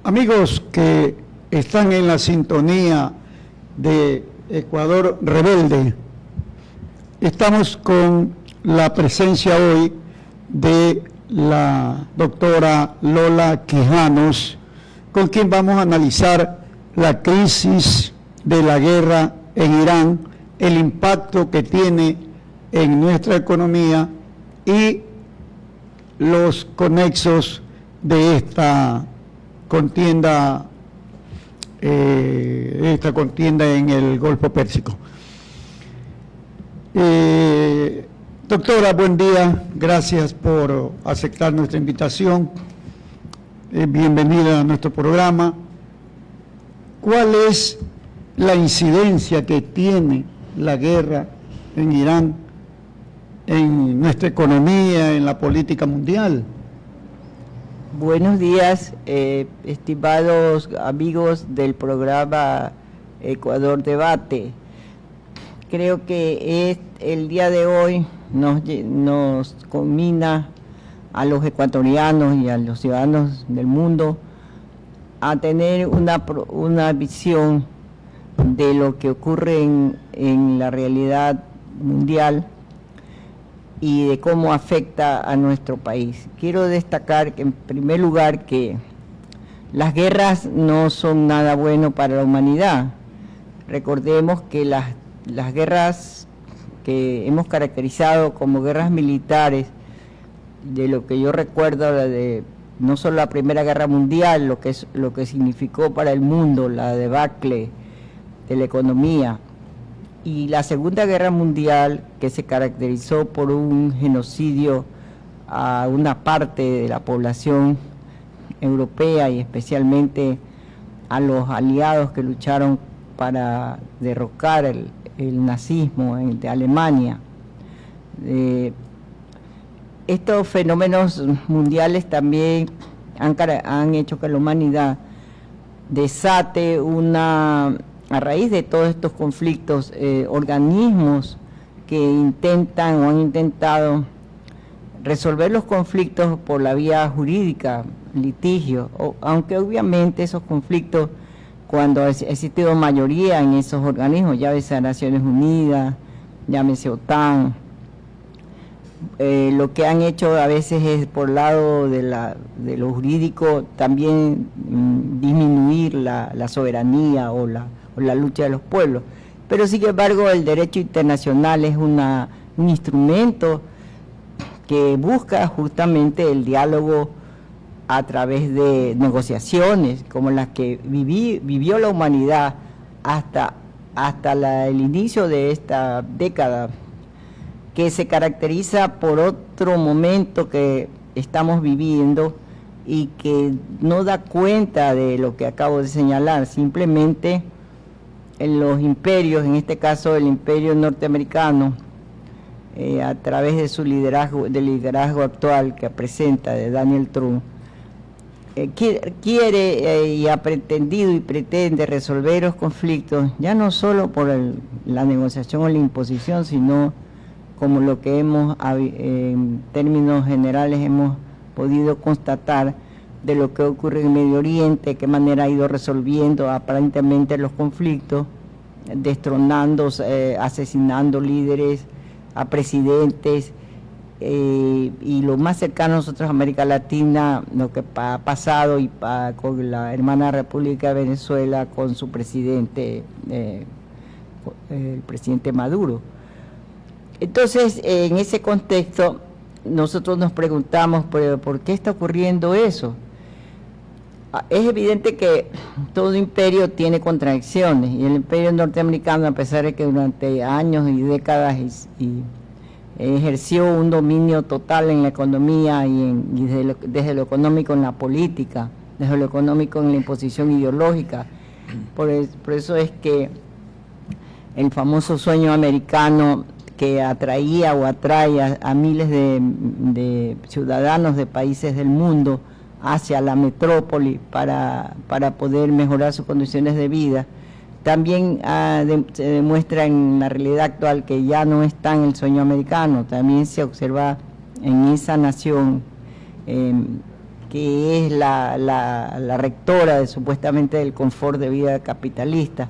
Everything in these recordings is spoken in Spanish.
Amigos que están en la sintonía de Ecuador Rebelde, estamos con la presencia hoy de la doctora Lola Quijanos, con quien vamos a analizar la crisis de la guerra en Irán, el impacto que tiene en nuestra economía y los conexos de esta contienda en el Golfo Pérsico. Doctora, buen día, gracias por aceptar nuestra invitación, bienvenida a nuestro programa. ¿Cuál es la incidencia que tiene la guerra en Irán en nuestra economía, en la política mundial? Buenos días, estimados amigos del programa Ecuador Debate. Creo que el día de hoy nos combina a los ecuatorianos y a los ciudadanos del mundo a tener una visión de lo que ocurre en la realidad mundial y de cómo afecta a nuestro país. Quiero destacar que, en primer lugar, que las guerras no son nada bueno para la humanidad. Recordemos que las guerras que hemos caracterizado como guerras militares, de lo que yo recuerdo, no solo la Primera Guerra Mundial, lo que significó para el mundo la debacle de la economía, y la Segunda Guerra Mundial, que se caracterizó por un genocidio a una parte de la población europea y especialmente a los aliados que lucharon para derrocar el nazismo de Alemania. Estos fenómenos mundiales también han hecho que la humanidad desate a raíz de todos estos conflictos, organismos que intentan o han intentado resolver los conflictos por la vía jurídica, litigio, aunque obviamente esos conflictos, cuando ha existido mayoría en esos organismos, llámese Naciones Unidas, llámese OTAN, lo que han hecho a veces es, por lado de lo jurídico, también disminuir la soberanía o la lucha de los pueblos. Pero sin embargo el derecho internacional es un instrumento que busca justamente el diálogo a través de negociaciones como las que vivió la humanidad hasta el inicio de esta década, que se caracteriza por otro momento que estamos viviendo y que no da cuenta de lo que acabo de señalar. Simplemente en los imperios, en este caso el imperio norteamericano, a través de su liderazgo actual que presenta de Daniel Trump, quiere y ha pretendido y pretende resolver los conflictos ya no solo por la negociación o la imposición, sino como lo que en términos generales hemos podido constatar de lo que ocurre en Medio Oriente, de qué manera ha ido resolviendo aparentemente los conflictos, destronando, asesinando líderes, a presidentes, y lo más cercano a nosotros, América Latina, lo que ha pasado con la hermana República de Venezuela, con su presidente, el presidente Maduro. Entonces, en ese contexto, nosotros nos preguntamos, ¿por qué está ocurriendo eso? Es evidente que todo imperio tiene contradicciones, y el imperio norteamericano, a pesar de que durante años y décadas ejerció un dominio total en la economía y desde lo económico en la política, desde lo económico en la imposición ideológica, por eso es que el famoso sueño americano, que atraía o atrae a miles de ciudadanos de países del mundo hacia la metrópoli para poder mejorar sus condiciones de vida, también se demuestra en la realidad actual que ya no está en el sueño americano. También se observa en esa nación que es la rectora supuestamente del confort de vida capitalista,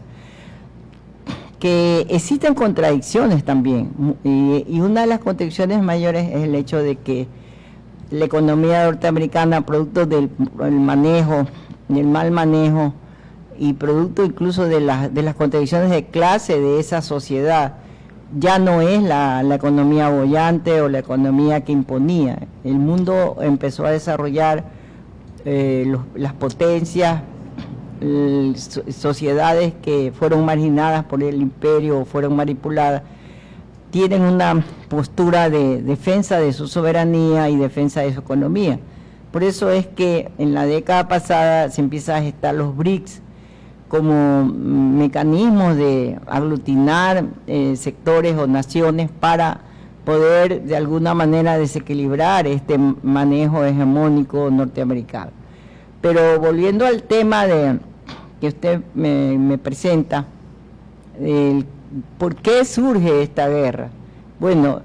que existen contradicciones también, y una de las contradicciones mayores es el hecho de que la economía norteamericana, producto del manejo, del mal manejo, y producto incluso de las contradicciones de clase de esa sociedad, ya no es la economía boyante o la economía que imponía. El mundo empezó a desarrollar las potencias, sociedades que fueron marginadas por el imperio o fueron manipuladas, tienen una postura de defensa de su soberanía y defensa de su economía. Por eso es que en la década pasada se empieza a gestar los BRICS como mecanismos de aglutinar sectores o naciones para poder de alguna manera desequilibrar este manejo hegemónico norteamericano. Pero volviendo al tema que usted me presenta, ¿por qué surge esta guerra? Bueno,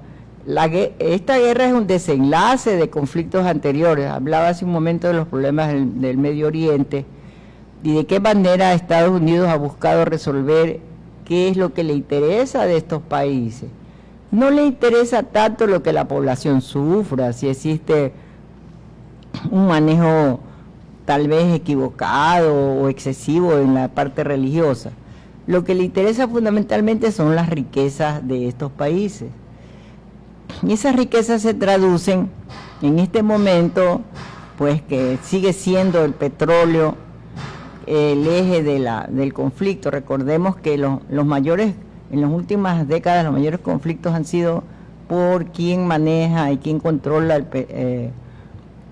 esta guerra es un desenlace de conflictos anteriores. Hablaba hace un momento de los problemas del Medio Oriente y de qué manera Estados Unidos ha buscado resolver qué es lo que le interesa de estos países. No le interesa tanto lo que la población sufra, si existe un manejo tal vez equivocado o excesivo en la parte religiosa. Lo que le interesa fundamentalmente son las riquezas de estos países. Y esas riquezas se traducen en este momento, pues que sigue siendo el petróleo el eje del conflicto. Recordemos que los mayores, en las últimas décadas, los mayores conflictos han sido por quién maneja y quién controla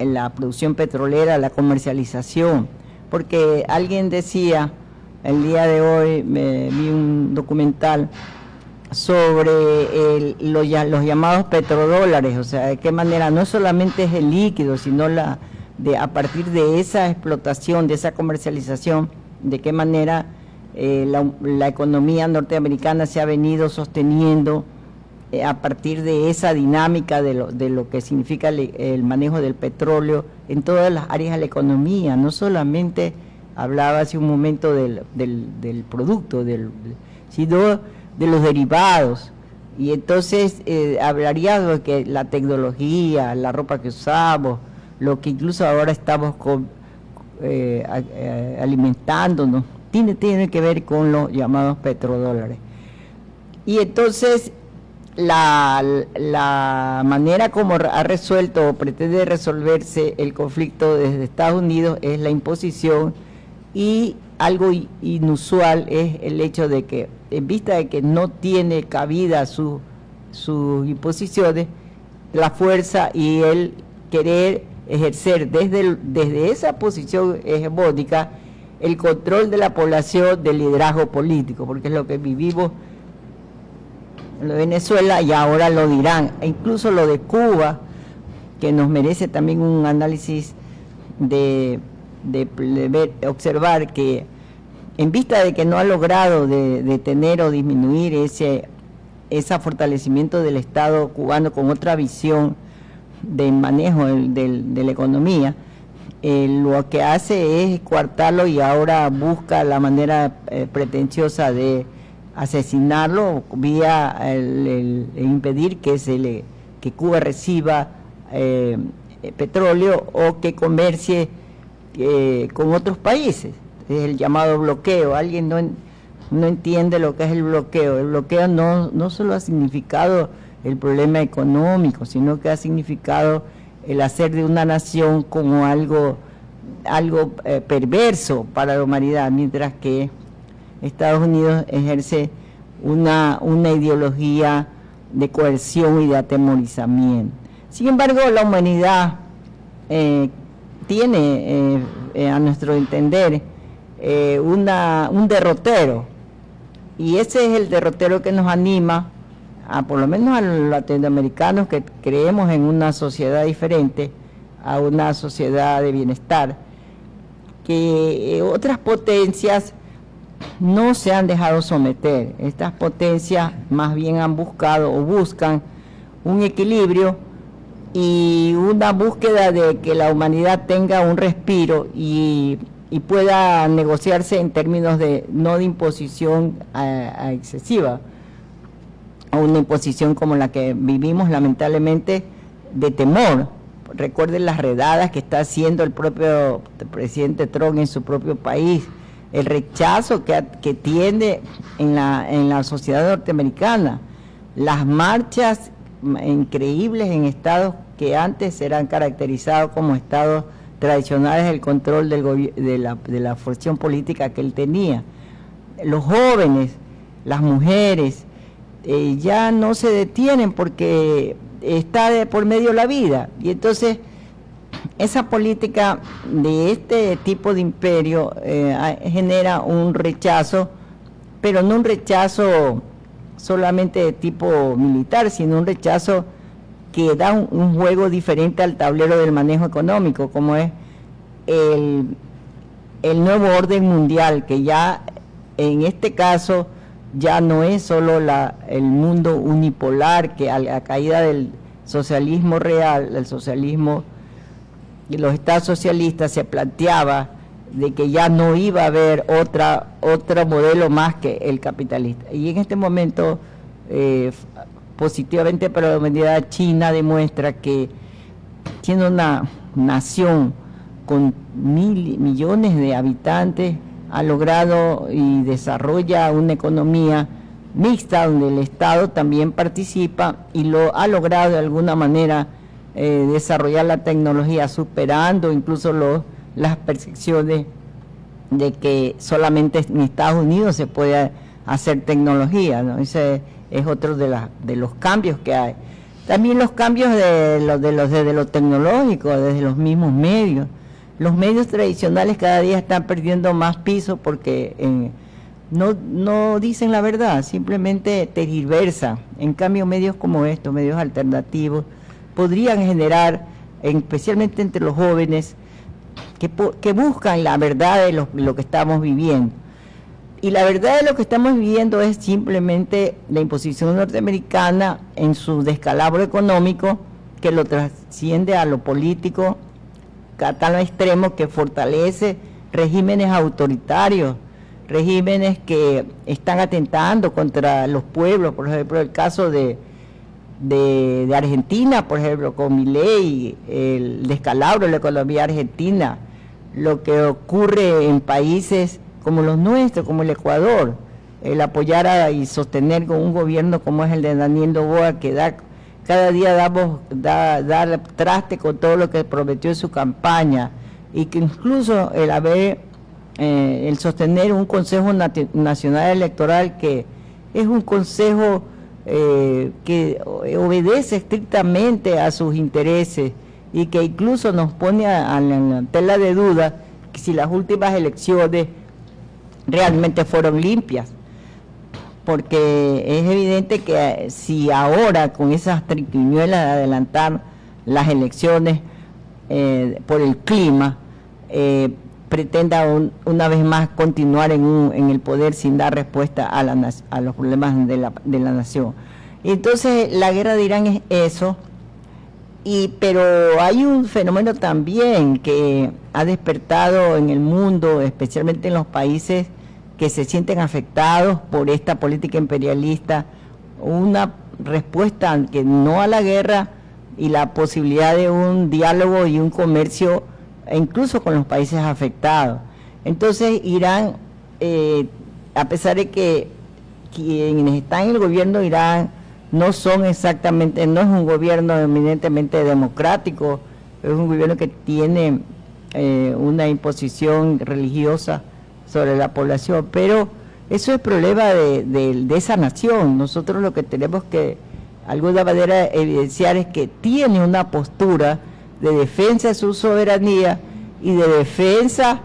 la producción petrolera, la comercialización. Porque alguien decía, el día de hoy vi un documental sobre los llamados petrodólares, o sea, de qué manera no solamente es el líquido, sino a partir de esa explotación, de esa comercialización, de qué manera la economía norteamericana se ha venido sosteniendo a partir de esa dinámica de lo que significa el manejo del petróleo en todas las áreas de la economía. No solamente hablaba hace un momento del producto, sino de los derivados. Y entonces hablaría de que la tecnología, la ropa que usamos, lo que incluso ahora estamos alimentándonos, tiene que ver con los llamados petrodólares. Y entonces la manera como ha resuelto o pretende resolverse el conflicto desde Estados Unidos es la imposición, y algo inusual es el hecho de que, en vista de que no tiene cabida sus imposiciones, la fuerza y el querer ejercer desde esa posición hegemónica el control de la población del liderazgo político, porque es lo que vivimos en Venezuela y ahora lo dirán, e incluso lo de Cuba, que nos merece también un análisis de observar que en vista de que no ha logrado detener o disminuir ese fortalecimiento del Estado cubano con otra visión de manejo de la economía, lo que hace es coartarlo y ahora busca la manera pretenciosa de asesinarlo vía el impedir que Cuba reciba petróleo o que comercie con otros países. Es el llamado bloqueo. Alguien no entiende lo que es el bloqueo. El bloqueo no solo ha significado el problema económico, sino que ha significado el hacer de una nación como algo perverso para la humanidad, mientras que Estados Unidos ejerce una ideología de coerción y de atemorizamiento. Sin embargo, la humanidad tiene, a nuestro entender, un derrotero, y ese es el derrotero que nos anima por lo menos a los latinoamericanos que creemos en una sociedad diferente, a una sociedad de bienestar, que otras potencias no se han dejado someter. Estas potencias más bien han buscado o buscan un equilibrio y una búsqueda de que la humanidad tenga un respiro y pueda negociarse en términos de no de imposición a excesiva, a una imposición como la que vivimos lamentablemente de temor. Recuerden las redadas que está haciendo el propio presidente Trump en su propio país, el rechazo que tiene en la sociedad norteamericana, las marchas increíbles en estados que antes eran caracterizados como estados tradicionales del control de la función política que él tenía. Los jóvenes, las mujeres, ya no se detienen porque está de por medio la vida, y entonces esa política de este tipo de imperio genera un rechazo, pero no un rechazo solamente de tipo militar, sino un rechazo que da un juego diferente al tablero del manejo económico, como es el nuevo orden mundial, que ya en este caso ya no es solo el mundo unipolar, que a la caída del socialismo real, el socialismo de los estados socialistas, se planteaba de que ya no iba a haber otro modelo más que el capitalista. Y en este momento, positivamente para la humanidad, China demuestra que siendo una nación con millones de habitantes, ha logrado y desarrolla una economía mixta donde el Estado también participa y lo ha logrado de alguna manera desarrollar la tecnología, superando incluso las percepciones de que solamente en Estados Unidos se puede hacer tecnología, ¿no? Ese es otro de los cambios que hay. También los cambios desde lo tecnológico, desde los mismos medios. Los medios tradicionales cada día están perdiendo más piso porque no dicen la verdad, simplemente tergiversan. En cambio, medios como estos, medios alternativos, podrían generar, especialmente entre los jóvenes, que buscan la verdad de lo que estamos viviendo. Y la verdad de lo que estamos viviendo es simplemente la imposición norteamericana en su descalabro económico, que lo trasciende a lo político, a tal extremo que fortalece regímenes autoritarios, regímenes que están atentando contra los pueblos. Por ejemplo, el caso de Argentina, por ejemplo, con Milei, el descalabro de la economía argentina, lo que ocurre en países como los nuestros, como el Ecuador, el apoyar y sostener con un gobierno como es el de Daniel Noboa, que cada día da traste con todo lo que prometió en su campaña, y que incluso el sostener un Consejo Nacional Electoral que es un consejo que obedece estrictamente a sus intereses y que incluso nos pone a la tela de duda que si las últimas elecciones realmente fueron limpias, porque es evidente que si ahora con esas triquiñuelas de adelantar las elecciones por el clima, pretenda una vez más continuar en el poder sin dar respuesta a los problemas de la nación. Entonces la guerra de Irán es eso, pero hay un fenómeno también que ha despertado en el mundo, especialmente en los países que se sienten afectados por esta política imperialista, una respuesta que no a la guerra y la posibilidad de un diálogo y un comercio incluso con los países afectados. Entonces Irán, a pesar de que quienes están en el gobierno de Irán no es un gobierno eminentemente democrático, es un gobierno que tiene una imposición religiosa sobre la población, pero eso es problema de esa nación. Nosotros lo que tenemos que de alguna manera evidenciar es que tiene una postura de defensa de su soberanía y de defensa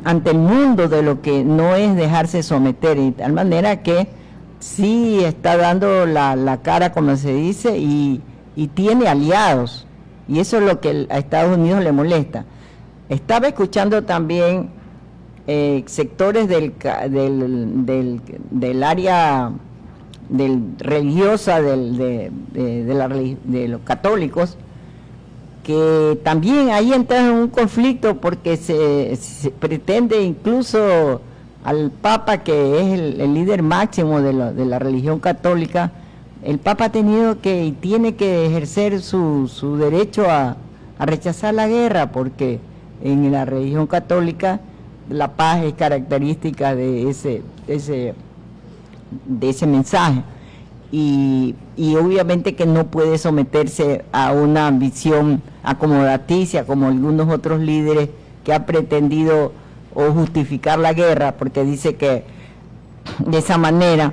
ante el mundo de lo que no es dejarse someter, de tal manera que sí está dando la cara, como se dice, y tiene aliados, y eso es lo que a Estados Unidos le molesta. Estaba escuchando también sectores del área religiosa de los católicos que también ahí entra en un conflicto porque se pretende incluso al Papa, que es el líder máximo de la religión católica. El Papa ha tenido que y tiene que ejercer su derecho a rechazar la guerra, porque en la religión católica la paz es característica de ese mensaje. Y obviamente que no puede someterse a una visión acomodaticia como algunos otros líderes que han pretendido o justificar la guerra porque dice que de esa manera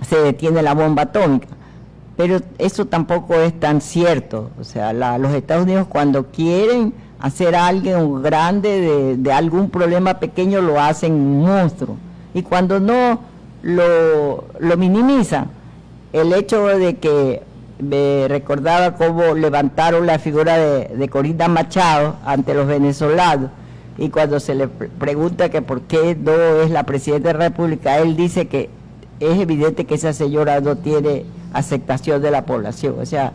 se detiene la bomba atómica, pero eso tampoco es tan cierto. O sea, los Estados Unidos, cuando quieren hacer algo grande de algún problema pequeño, lo hacen un monstruo, y cuando no lo minimizan. El hecho de que me recordaba cómo levantaron la figura de Corina Machado ante los venezolanos, y cuando se le pregunta que por qué no es la presidenta de la República, él dice que es evidente que esa señora no tiene aceptación de la población. O sea,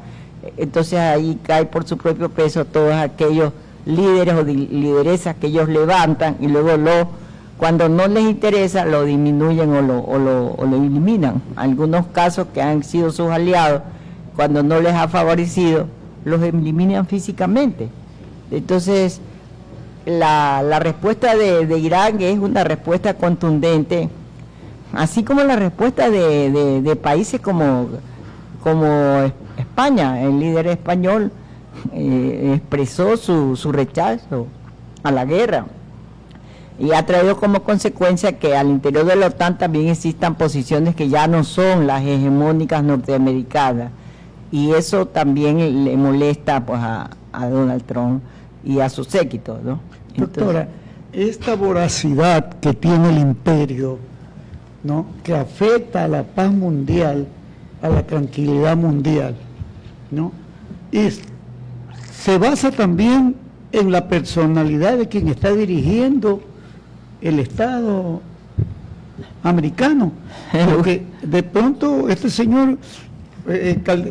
entonces ahí cae por su propio peso todos aquellos líderes o lideresas que ellos levantan y luego cuando no les interesa lo disminuyen o lo eliminan. Algunos casos que han sido sus aliados, cuando no les ha favorecido, los eliminan físicamente. Entonces, la respuesta de Irán es una respuesta contundente, así como la respuesta de países como España. El líder español expresó su rechazo a la guerra, y ha traído como consecuencia que al interior de la OTAN también existan posiciones que ya no son las hegemónicas norteamericanas, y eso también le molesta pues a Donald Trump y a su séquito, ¿no? Doctora, esta voracidad que tiene el imperio, ¿no?, que afecta a la paz mundial, a la tranquilidad mundial, ¿no?, se basa también en la personalidad de quien está dirigiendo el Estado americano, porque de pronto este señor,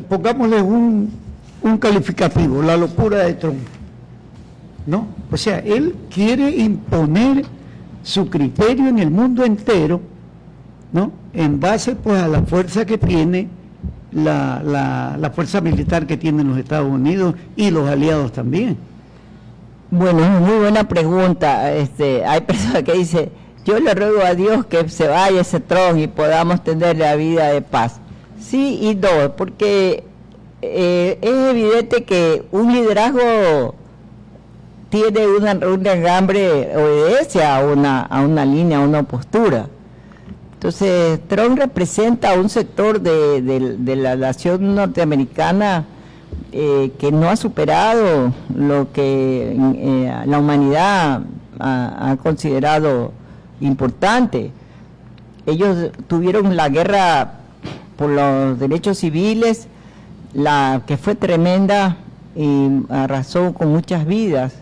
pongámosle un calificativo, la locura de Trump, ¿no? O sea, él quiere imponer su criterio en el mundo entero, ¿no?, en base pues a la fuerza que tiene la fuerza militar que tienen los Estados Unidos y los aliados también. Bueno, es muy buena pregunta. Hay personas que dicen, yo le ruego a Dios que se vaya ese Trump y podamos tener la vida de paz. Sí y no, porque es evidente que un liderazgo tiene una hambre, obedece a una línea, a una postura. Entonces, Trump representa a un sector de la nación norteamericana que no ha superado lo que la humanidad ha considerado importante. Ellos tuvieron la guerra por los derechos civiles, que fue tremenda y arrasó con muchas vidas,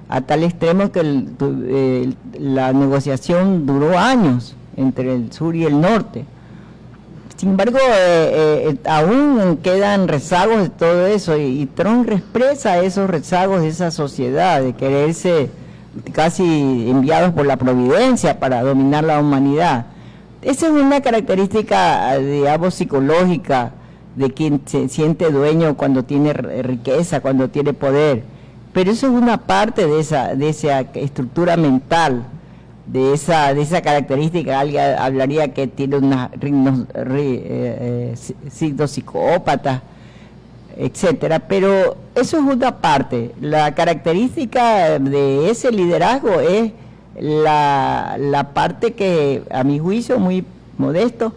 a tal extremo que la negociación duró años entre el sur y el norte. Sin embargo, aún quedan rezagos de todo eso, y Trump expresa esos rezagos de esa sociedad, de quererse casi enviados por la providencia para dominar la humanidad. Esa es una característica, digamos, psicológica de quien se siente dueño cuando tiene riqueza, cuando tiene poder. Pero eso es una parte de esa estructura mental, de esa característica. Alguien hablaría que tiene signos psicópatas, etcétera, pero eso es una parte. La característica de ese liderazgo es la parte que, a mi juicio muy modesto,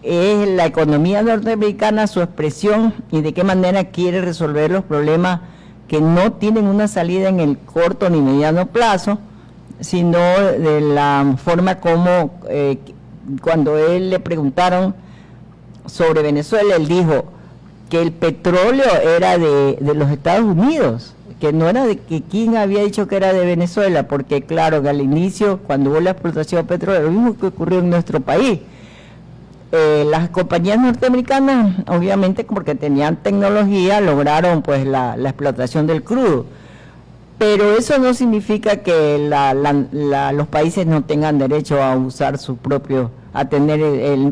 es la economía norteamericana, su expresión y de qué manera quiere resolver los problemas que no tienen una salida en el corto ni mediano plazo, sino de la forma como cuando él le preguntaron sobre Venezuela, él dijo que el petróleo era de los Estados Unidos, que no era de que quién había dicho que era de Venezuela, porque claro, que al inicio, cuando hubo la explotación de petróleo, lo mismo que ocurrió en nuestro país, las compañías norteamericanas, obviamente porque tenían tecnología, lograron pues la explotación del crudo. Pero eso no significa que los países no tengan derecho a usar sus propios, a tener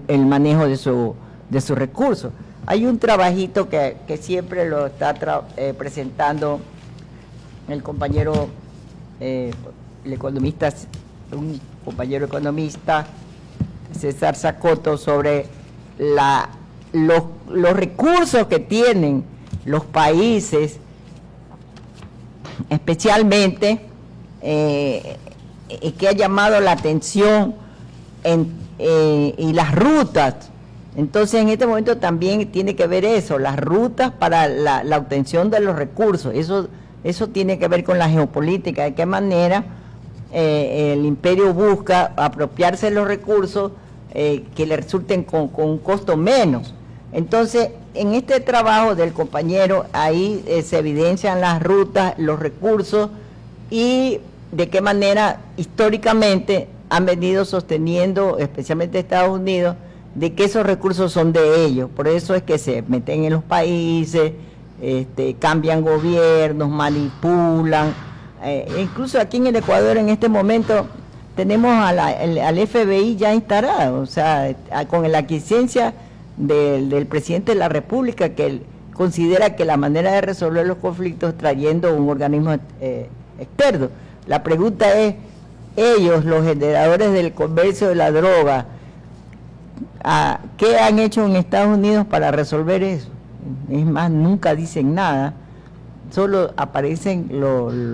el manejo de sus recursos. Hay un trabajito que siempre lo está presentando el compañero, el economista, un compañero economista, César Zacoto, sobre los recursos que tienen los países, especialmente que ha llamado la atención y las rutas. Entonces en este momento también tiene que ver eso, las rutas para la obtención de los recursos. Eso tiene que ver con la geopolítica, de qué manera el imperio busca apropiarse de los recursos que le resulten con un costo menos. Entonces, en este trabajo del compañero, ahí se evidencian las rutas, los recursos y de qué manera históricamente han venido sosteniendo, especialmente Estados Unidos, de que esos recursos son de ellos. Por eso es que se meten en los países, cambian gobiernos, manipulan. Incluso aquí en el Ecuador en este momento tenemos al FBI ya instalado, o sea, con la aquiescencia del presidente de la República, que él considera que la manera de resolver los conflictos es trayendo un organismo externo. La pregunta es, ellos, los generadores del comercio de la droga, ¿qué han hecho en Estados Unidos para resolver eso? Es más, nunca dicen nada, solo aparecen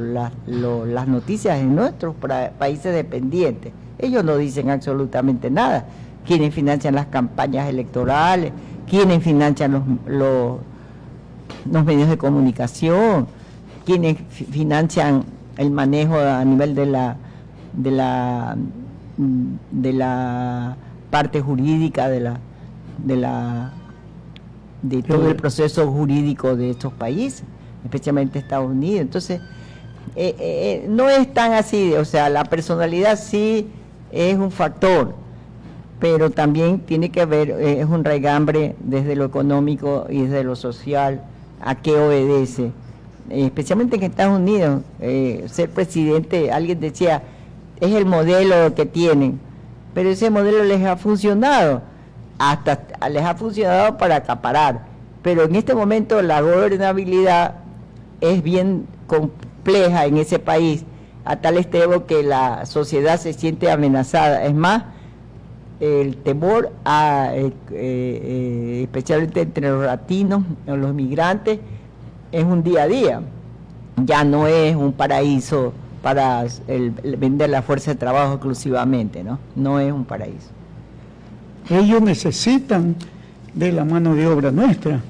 las noticias en nuestros países dependientes. Ellos no dicen absolutamente nada. Quienes financian las campañas electorales, quienes financian los medios de comunicación, quienes financian el manejo a nivel de la parte jurídica de todo el proceso jurídico de estos países, especialmente Estados Unidos. Entonces, no es tan así, o sea, la personalidad sí es un factor, pero también tiene que ver, es un raigambre desde lo económico y desde lo social, a qué obedece. Especialmente en Estados Unidos, ser presidente, alguien decía, es el modelo que tienen, pero ese modelo les ha funcionado, les ha funcionado para acaparar, pero en este momento la gobernabilidad es bien compleja en ese país, a tal extremo que la sociedad se siente amenazada. Es más, el temor especialmente entre los latinos, los migrantes, es un día a día, ya no es un paraíso para vender la fuerza de trabajo exclusivamente, no es un paraíso. Ellos necesitan de la mano de obra nuestra,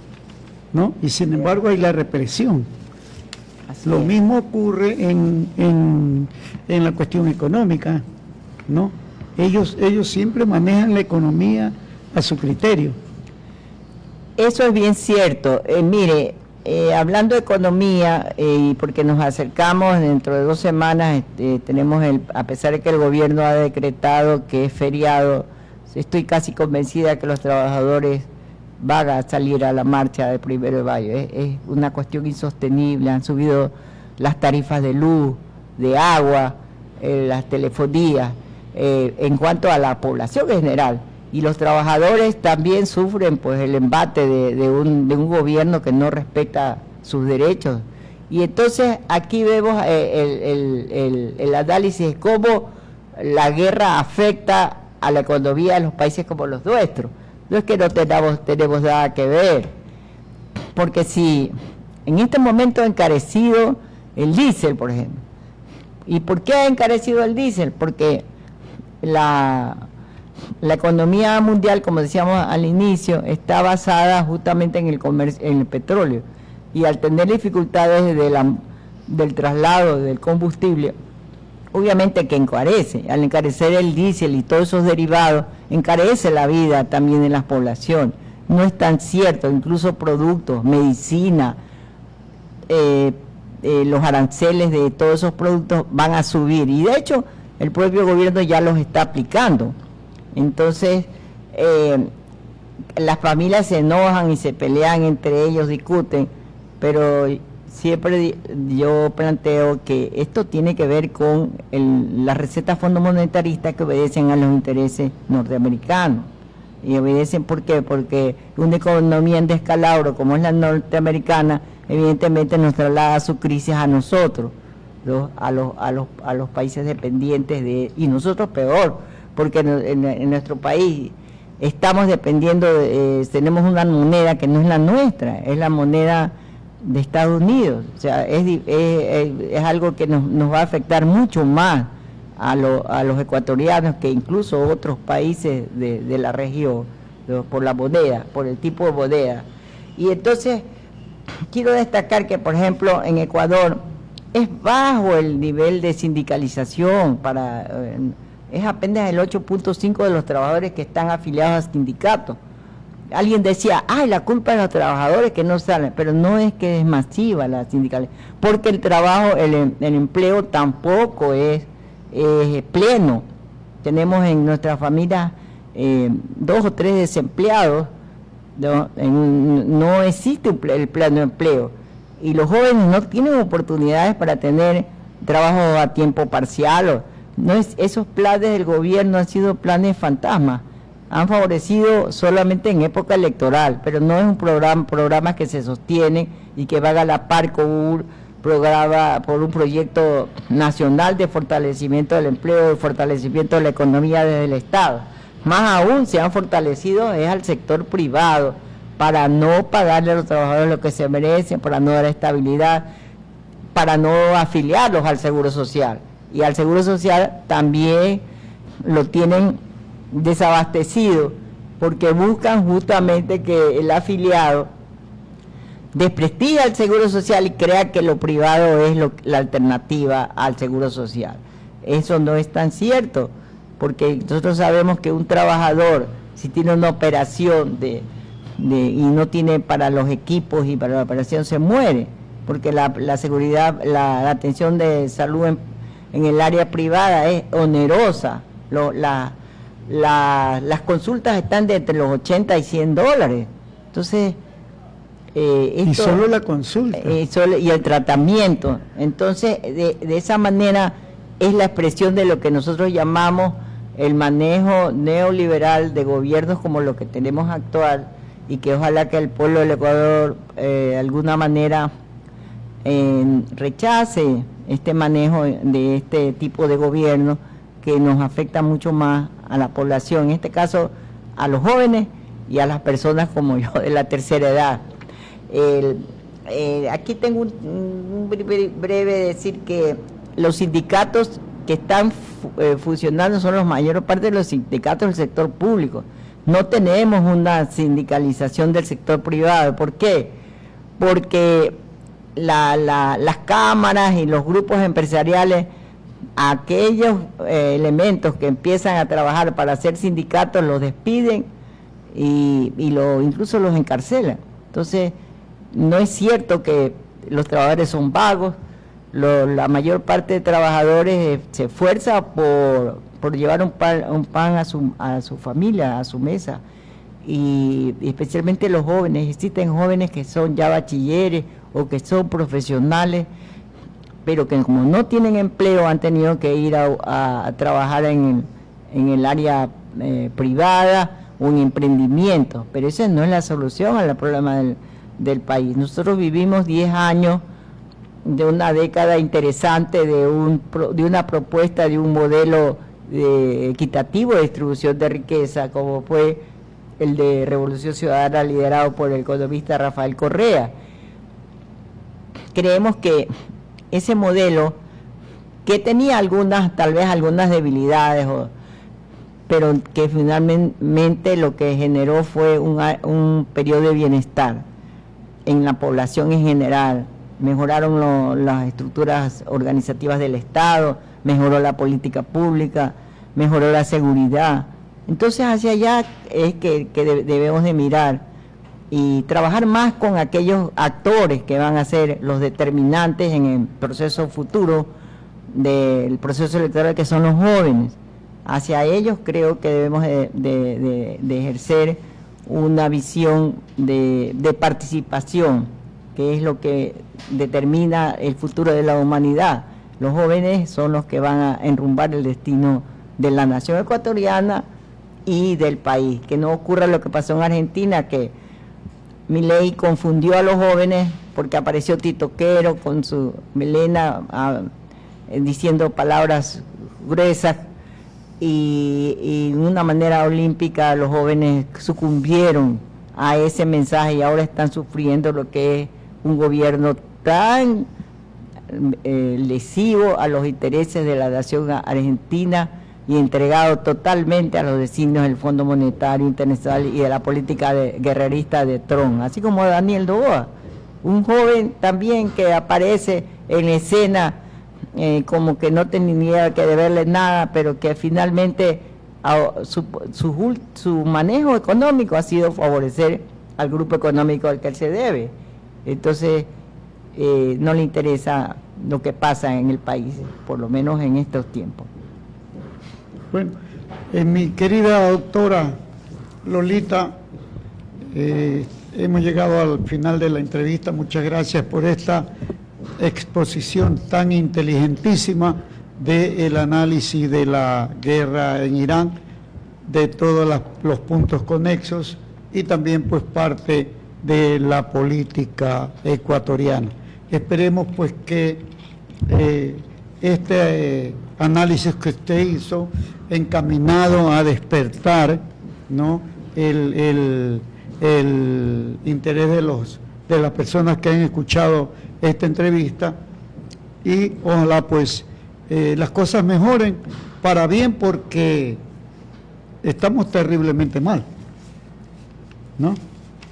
¿no? Y sin embargo hay la represión. Lo mismo ocurre en la cuestión económica, ¿no? Ellos siempre manejan la economía a su criterio. Eso es bien cierto. Mire, hablando de economía, y porque nos acercamos dentro de 2 semanas, tenemos a pesar de que el gobierno ha decretado que es feriado, estoy casi convencida que los trabajadores van a salir a la marcha del 1 de mayo. Es una cuestión insostenible, han subido las tarifas de luz, de agua, las telefonías, en cuanto a la población en general, y los trabajadores también sufren pues el embate de un gobierno que no respeta sus derechos. Y entonces aquí vemos el análisis de cómo la guerra afecta a la economía de los países como los nuestros. No es que no tenemos nada que ver, porque si en este momento ha encarecido el diésel, por ejemplo. ¿Y por qué ha encarecido el diésel? Porque la economía mundial, como decíamos al inicio, está basada justamente en el comercio, en el petróleo, y al tener dificultades del traslado del combustible, obviamente que encarece. Al encarecer el diésel y todos esos derivados, encarece la vida también en la población. No es tan cierto, incluso productos, medicina, los aranceles de todos esos productos van a subir, y de hecho el propio gobierno ya los está aplicando. Entonces, las familias se enojan y se pelean entre ellos, discuten, pero siempre yo planteo que esto tiene que ver con las recetas fondomonetaristas que obedecen a los intereses norteamericanos. Y obedecen, ¿por qué? Porque una economía en descalabro como es la norteamericana, evidentemente nos traslada su crisis a nosotros, a los países dependientes y nosotros peor, porque en nuestro país estamos dependiendo, tenemos una moneda que no es la nuestra, es la moneda de Estados Unidos. O sea, es algo que nos va a afectar mucho más a los ecuatorianos que incluso otros países de la región, por la moneda, por el tipo de moneda. Y entonces quiero destacar que, por ejemplo, en Ecuador es bajo el nivel de sindicalización, es apenas el 8.5% de los trabajadores que están afiliados a sindicatos. Alguien decía, la culpa de los trabajadores que no salen, pero no es que es masiva la sindicalización, porque el trabajo, el empleo tampoco es pleno. Tenemos en nuestra familia 2 o 3 desempleados, no existe el pleno empleo, y los jóvenes no tienen oportunidades para tener trabajo a tiempo parcial. Esos planes del gobierno han sido planes fantasmas, han favorecido solamente en época electoral, pero no es un programa que se sostiene y que va a la par con un programa, por un proyecto nacional de fortalecimiento del empleo, de fortalecimiento de la economía desde el Estado. Más aún se han fortalecido al sector privado para no pagarle a los trabajadores lo que se merecen, para no dar estabilidad, para no afiliarlos al Seguro Social. Y al Seguro Social también lo tienen desabastecido, porque buscan justamente que el afiliado desprestigia al Seguro Social y crea que lo privado es la alternativa al Seguro Social. Eso no es tan cierto, porque nosotros sabemos que un trabajador, si tiene una operación y no tiene para los equipos y para la operación, se muere, porque la seguridad, la atención de salud en el área privada es onerosa. Las consultas están de entre los 80 y 100 dólares. Entonces, y solo la consulta. Y el tratamiento. Entonces, de esa manera es la expresión de lo que nosotros llamamos el manejo neoliberal de gobiernos como lo que tenemos actual, y que ojalá que el pueblo del Ecuador de alguna manera rechace este manejo de este tipo de gobierno que nos afecta mucho más a la población, en este caso a los jóvenes y a las personas como yo de la tercera edad. Aquí tengo un breve decir que los sindicatos que están funcionando son la mayor parte de los sindicatos del sector público. No tenemos una sindicalización del sector privado. ¿Por qué? Porque las cámaras y los grupos empresariales, aquellos elementos que empiezan a trabajar para hacer sindicatos, los despiden y incluso los encarcelan. Entonces, no es cierto que los trabajadores son vagos. La mayor parte de trabajadores se esfuerza por llevar un pan a su familia, a su mesa, y especialmente los jóvenes. Existen jóvenes que son ya bachilleres o que son profesionales, pero que como no tienen empleo han tenido que ir a trabajar en el área privada o en emprendimiento, pero esa no es la solución al problema del país. Nosotros vivimos 10 años de una década interesante, de una propuesta de un modelo equitativo de distribución de riqueza, como fue el de Revolución Ciudadana, liderado por el economista Rafael Correa. Creemos que ese modelo, que tenía tal vez algunas debilidades, pero que finalmente lo que generó fue un periodo de bienestar en la población en general. Mejoraron las estructuras organizativas del Estado, mejoró la política pública, mejoró la seguridad. Entonces hacia allá es que debemos de mirar y trabajar más con aquellos actores que van a ser los determinantes en el proceso futuro del proceso electoral, que son los jóvenes. Hacia ellos creo que debemos de ejercer una visión de participación, que es lo que determina el futuro de la humanidad. Los jóvenes son los que van a enrumbar el destino de la nación ecuatoriana y del país. Que no ocurra lo que pasó en Argentina, que Milei confundió a los jóvenes porque apareció Titoquero con su melena diciendo palabras gruesas, y de una manera olímpica los jóvenes sucumbieron a ese mensaje y ahora están sufriendo lo que es un gobierno tan lesivo a los intereses de la nación argentina y entregado totalmente a los designios del Fondo Monetario Internacional y de la política guerrerista de Trump, así como Daniel Noboa, un joven también que aparece en escena como que no tenía que deberle nada, pero que finalmente su manejo económico ha sido favorecer al grupo económico al que él se debe. Entonces no le interesa lo que pasa en el país, por lo menos en estos tiempos. Bueno, mi querida doctora Lolita, hemos llegado al final de la entrevista. Muchas gracias por esta exposición tan inteligentísima del análisis de la guerra en Irán, de todos los puntos conexos y también pues parte de la política ecuatoriana. Esperemos pues que este análisis que usted hizo, encaminado a despertar, ¿no?, el interés de las personas que han escuchado esta entrevista, y ojalá pues las cosas mejoren para bien, porque estamos terriblemente mal, ¿no?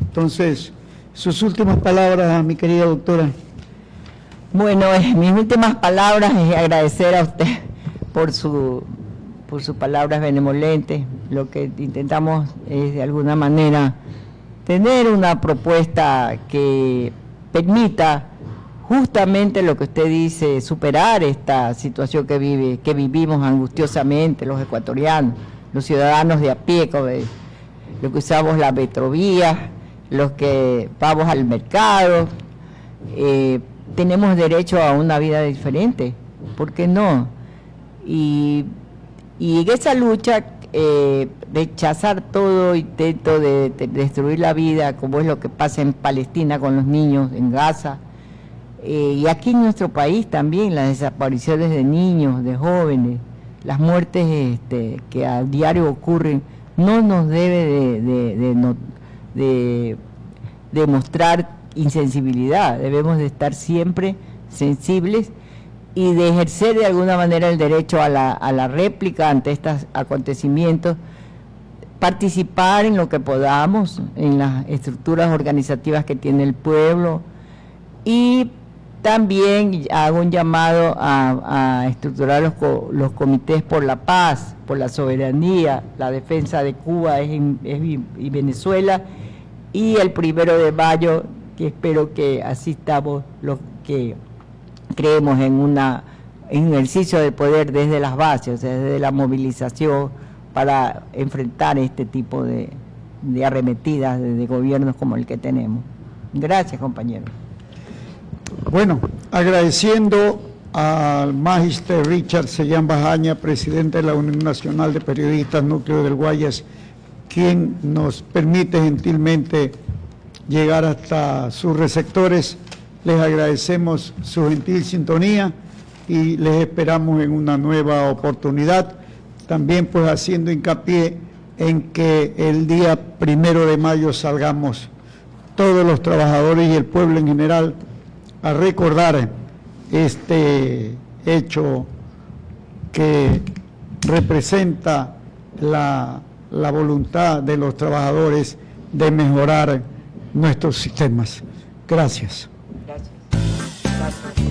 Entonces, sus últimas palabras, mi querida doctora. Bueno, mis últimas palabras es agradecer a usted por sus palabras benevolentes. Lo que intentamos es de alguna manera tener una propuesta que permita justamente lo que usted dice, superar esta situación que vivimos angustiosamente los ecuatorianos, los ciudadanos de a pie, los que usamos la metrovía, los que vamos al mercado. Tenemos derecho a una vida diferente, ¿por qué no? Y en esa lucha, rechazar todo intento de destruir la vida, como es lo que pasa en Palestina con los niños, en Gaza, y aquí en nuestro país también, las desapariciones de niños, de jóvenes, las muertes que a diario ocurren, no nos debe de mostrar insensibilidad. Debemos de estar siempre sensibles y de ejercer de alguna manera el derecho a la réplica ante estos acontecimientos, participar en lo que podamos en las estructuras organizativas que tiene el pueblo, y también hago un llamado a estructurar los comités por la paz, por la soberanía, la defensa de Cuba y Venezuela, y el 1 de mayo, que espero que asistamos los que creemos en un ejercicio de poder desde las bases, o sea, desde la movilización, para enfrentar este tipo de arremetidas de gobiernos como el que tenemos. Gracias, compañero. Bueno, agradeciendo al Magister Richard Sellán Bajaña, presidente de la Unión Nacional de Periodistas Núcleo del Guayas, quien nos permite gentilmente llegar hasta sus receptores. Les agradecemos su gentil sintonía y les esperamos en una nueva oportunidad. También pues haciendo hincapié en que el día 1 de mayo salgamos todos los trabajadores y el pueblo en general a recordar este hecho que representa la voluntad de los trabajadores de mejorar nuestros sistemas. Gracias. Gracias.